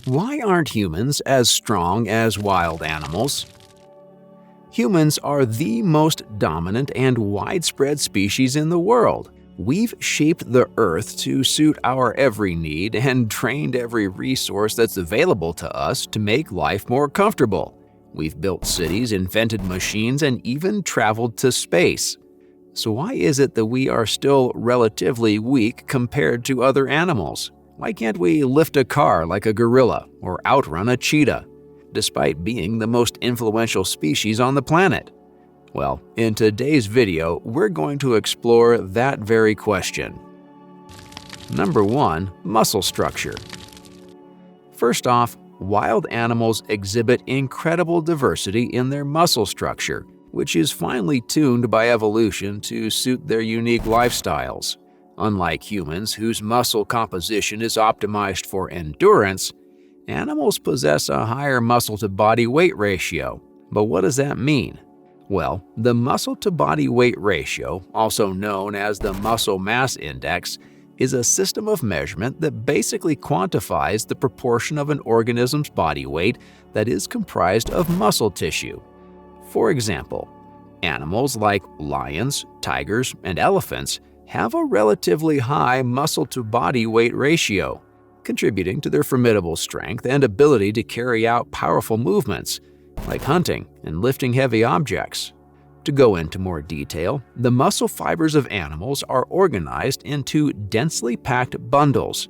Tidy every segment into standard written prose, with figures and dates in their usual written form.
Why aren't humans as strong as wild animals? Humans are the most dominant and widespread species in the world. We've shaped the Earth to suit our every need and trained every resource that's available to us to make life more comfortable. We've built cities, invented machines, and even traveled to space. So why is it that we are still relatively weak compared to other animals? Why can't we lift a car like a gorilla or outrun a cheetah, despite being the most influential species on the planet? Well, in today's video, we're going to explore that very question. Number 1. Muscle structure. First off, wild animals exhibit incredible diversity in their muscle structure, which is finely tuned by evolution to suit their unique lifestyles. Unlike humans, whose muscle composition is optimized for endurance, animals possess a higher muscle-to-body weight ratio. But what does that mean? Well, the muscle-to-body weight ratio, also known as the muscle mass index, is a system of measurement that basically quantifies the proportion of an organism's body weight that is comprised of muscle tissue. For example, animals like lions, tigers, and elephants have a relatively high muscle-to-body weight ratio, contributing to their formidable strength and ability to carry out powerful movements, like hunting and lifting heavy objects. To go into more detail, the muscle fibers of animals are organized into densely packed bundles,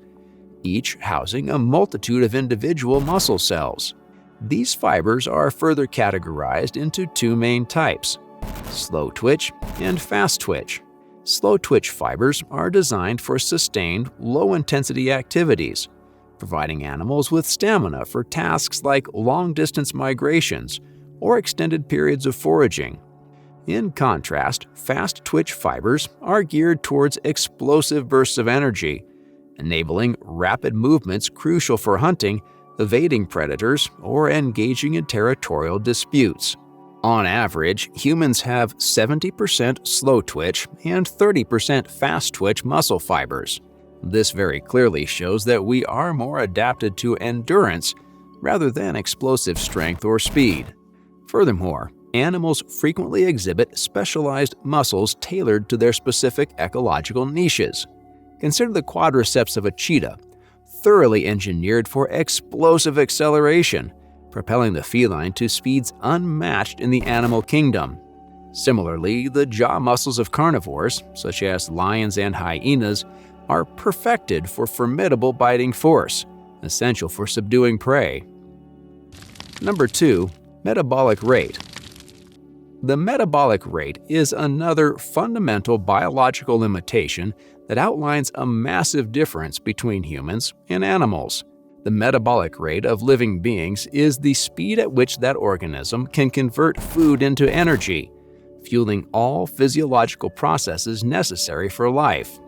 each housing a multitude of individual muscle cells. These fibers are further categorized into two main types: slow twitch and fast twitch. Slow twitch fibers are designed for sustained, low-intensity activities, providing animals with stamina for tasks like long-distance migrations or extended periods of foraging. In contrast, fast-twitch fibers are geared towards explosive bursts of energy, enabling rapid movements crucial for hunting, evading predators, or engaging in territorial disputes. On average, humans have 70% slow-twitch and 30% fast-twitch muscle fibers. This very clearly shows that we are more adapted to endurance rather than explosive strength or speed. Furthermore, animals frequently exhibit specialized muscles tailored to their specific ecological niches. Consider the quadriceps of a cheetah, thoroughly engineered for explosive acceleration, propelling the feline to speeds unmatched in the animal kingdom. Similarly, the jaw muscles of carnivores, such as lions and hyenas, are perfected for formidable biting force, essential for subduing prey. Number 2. Metabolic rate. The metabolic rate is another fundamental biological limitation that outlines a massive difference between humans and animals. The metabolic rate of living beings is the speed at which that organism can convert food into energy, fueling all physiological processes necessary for life.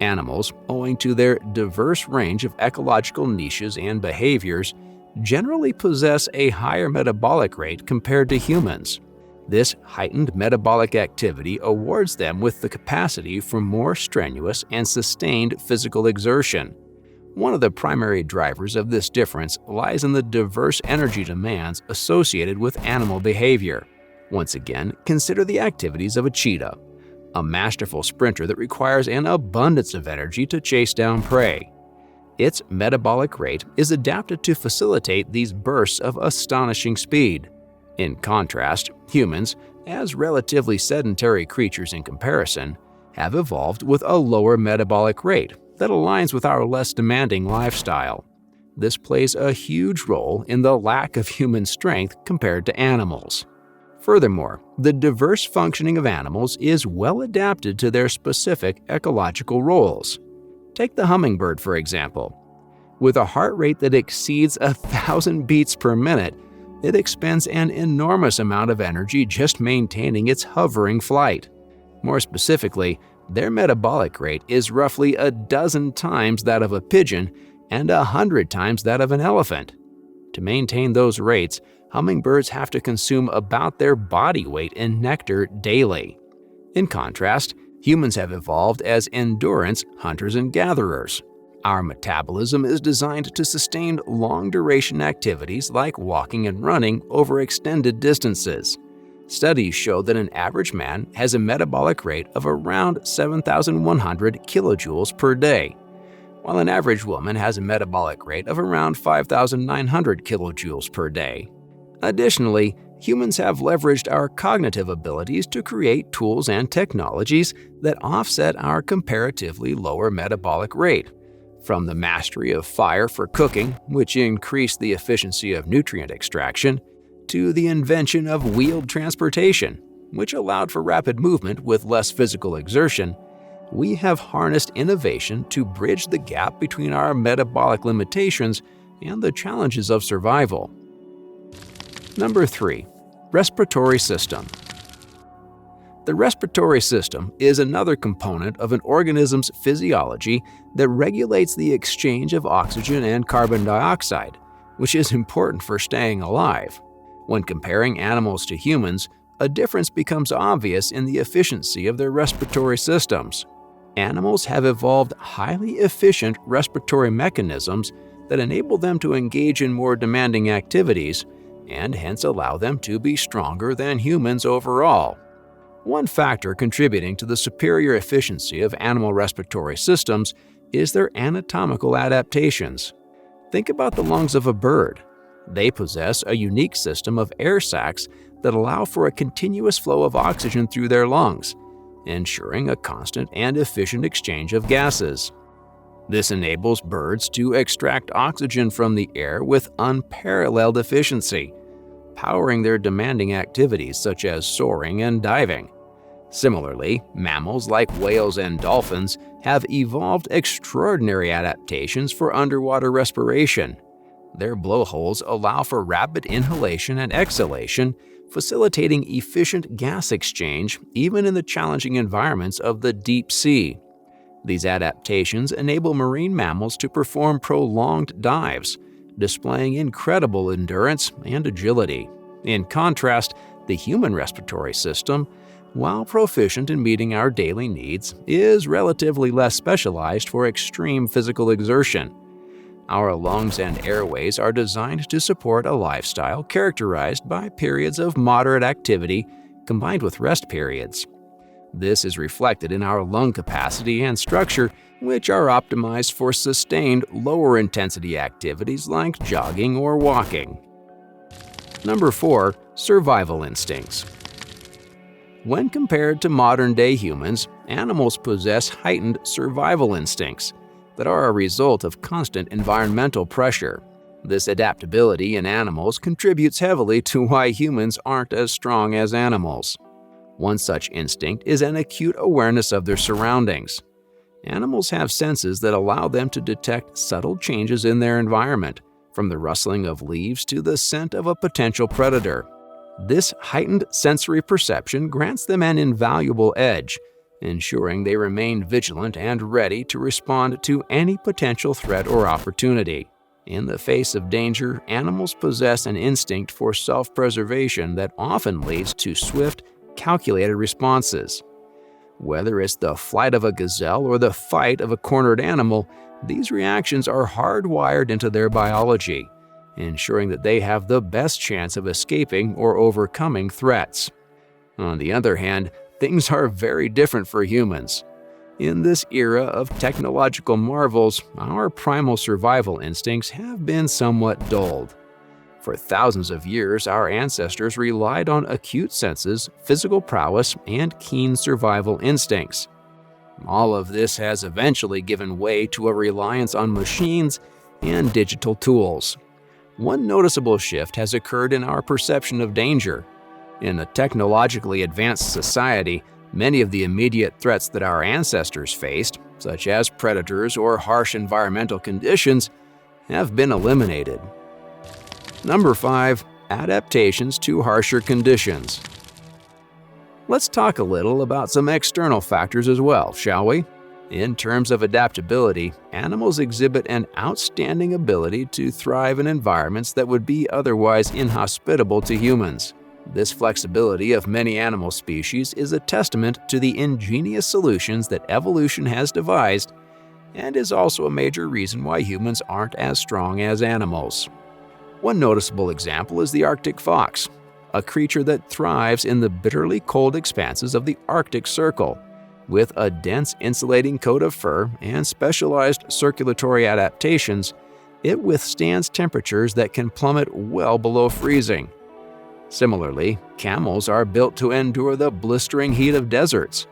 Animals, owing to their diverse range of ecological niches and behaviors, generally possess a higher metabolic rate compared to humans. This heightened metabolic activity awards them with the capacity for more strenuous and sustained physical exertion. One of the primary drivers of this difference lies in the diverse energy demands associated with animal behavior. Once again, consider the activities of a cheetah, a masterful sprinter that requires an abundance of energy to chase down prey. Its metabolic rate is adapted to facilitate these bursts of astonishing speed. In contrast, humans, as relatively sedentary creatures in comparison, have evolved with a lower metabolic rate that aligns with our less demanding lifestyle. This plays a huge role in the lack of human strength compared to animals. Furthermore, the diverse functioning of animals is well adapted to their specific ecological roles. Take the hummingbird, for example. With a heart rate that exceeds 1,000 beats per minute, it expends an enormous amount of energy just maintaining its hovering flight. More specifically, their metabolic rate is roughly 12 times that of a pigeon and 100 times that of an elephant. To maintain those rates, hummingbirds have to consume about their body weight in nectar daily. In contrast, humans have evolved as endurance hunters and gatherers. Our metabolism is designed to sustain long-duration activities like walking and running over extended distances. Studies show that an average man has a metabolic rate of around 7,100 kilojoules per day, while an average woman has a metabolic rate of around 5,900 kilojoules per day. Additionally, humans have leveraged our cognitive abilities to create tools and technologies that offset our comparatively lower metabolic rate, from the mastery of fire for cooking, which increased the efficiency of nutrient extraction, to the invention of wheeled transportation, which allowed for rapid movement with less physical exertion. We have harnessed innovation to bridge the gap between our metabolic limitations and the challenges of survival. Number 3. Respiratory System. The respiratory system is another component of an organism's physiology that regulates the exchange of oxygen and carbon dioxide, which is important for staying alive. When comparing animals to humans, a difference becomes obvious in the efficiency of their respiratory systems. Animals have evolved highly efficient respiratory mechanisms that enable them to engage in more demanding activities and hence allow them to be stronger than humans overall. One factor contributing to the superior efficiency of animal respiratory systems is their anatomical adaptations. Think about the lungs of a bird. They possess a unique system of air sacs that allow for a continuous flow of oxygen through their lungs, ensuring a constant and efficient exchange of gases. This enables birds to extract oxygen from the air with unparalleled efficiency, powering their demanding activities such as soaring and diving. Similarly, mammals like whales and dolphins have evolved extraordinary adaptations for underwater respiration. Their blowholes allow for rapid inhalation and exhalation, facilitating efficient gas exchange even in the challenging environments of the deep sea. These adaptations enable marine mammals to perform prolonged dives, displaying incredible endurance and agility. In contrast, the human respiratory system, while proficient in meeting our daily needs, is relatively less specialized for extreme physical exertion. Our lungs and airways are designed to support a lifestyle characterized by periods of moderate activity combined with rest periods. This is reflected in our lung capacity and structure, which are optimized for sustained lower-intensity activities like jogging or walking. Number 4. Survival instincts. When compared to modern-day humans, animals possess heightened survival instincts that are a result of constant environmental pressure. This adaptability in animals contributes heavily to why humans aren't as strong as animals. One such instinct is an acute awareness of their surroundings. Animals have senses that allow them to detect subtle changes in their environment, from the rustling of leaves to the scent of a potential predator. This heightened sensory perception grants them an invaluable edge, ensuring they remain vigilant and ready to respond to any potential threat or opportunity. In the face of danger, animals possess an instinct for self-preservation that often leads to swift, calculated responses. Whether it's the flight of a gazelle or the fight of a cornered animal, these reactions are hardwired into their biology, ensuring that they have the best chance of escaping or overcoming threats. On the other hand, things are very different for humans. In this era of technological marvels, our primal survival instincts have been somewhat dulled. For thousands of years, our ancestors relied on acute senses, physical prowess, and keen survival instincts. All of this has eventually given way to a reliance on machines and digital tools. One noticeable shift has occurred in our perception of danger. In a technologically advanced society, many of the immediate threats that our ancestors faced, such as predators or harsh environmental conditions, have been eliminated. Number 5. Adaptations to harsher conditions. Let's talk a little about some external factors as well, shall we? In terms of adaptability, animals exhibit an outstanding ability to thrive in environments that would be otherwise inhospitable to humans. This flexibility of many animal species is a testament to the ingenious solutions that evolution has devised and is also a major reason why humans aren't as strong as animals. One noticeable example is the Arctic fox, a creature that thrives in the bitterly cold expanses of the Arctic Circle. With a dense insulating coat of fur and specialized circulatory adaptations, it withstands temperatures that can plummet well below freezing. Similarly, camels are built to endure the blistering heat of deserts.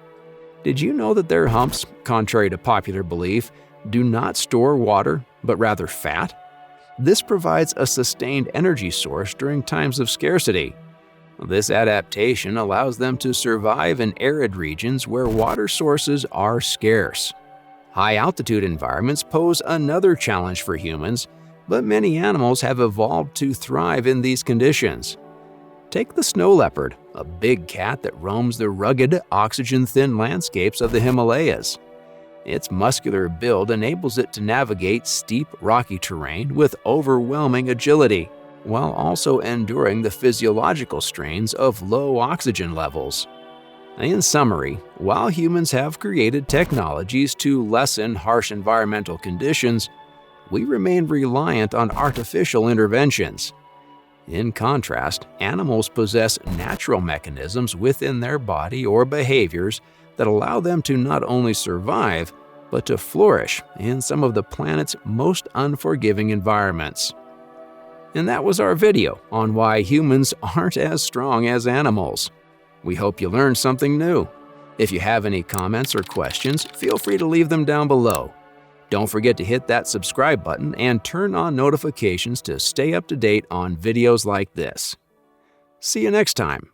Did you know that their humps, contrary to popular belief, do not store water, but rather fat? This provides a sustained energy source during times of scarcity. This adaptation allows them to survive in arid regions where water sources are scarce. High-altitude environments pose another challenge for humans, but many animals have evolved to thrive in these conditions. Take the snow leopard, a big cat that roams the rugged, oxygen-thin landscapes of the Himalayas. Its muscular build enables it to navigate steep, rocky terrain with overwhelming agility, while also enduring the physiological strains of low oxygen levels. In summary, while humans have created technologies to lessen harsh environmental conditions, we remain reliant on artificial interventions. In contrast, animals possess natural mechanisms within their body or behaviors that allow them to not only survive, but to flourish in some of the planet's most unforgiving environments. And that was our video on why humans aren't as strong as animals. We hope you learned something new. If you have any comments or questions, feel free to leave them down below. Don't forget to hit that subscribe button and turn on notifications to stay up to date on videos like this. See you next time.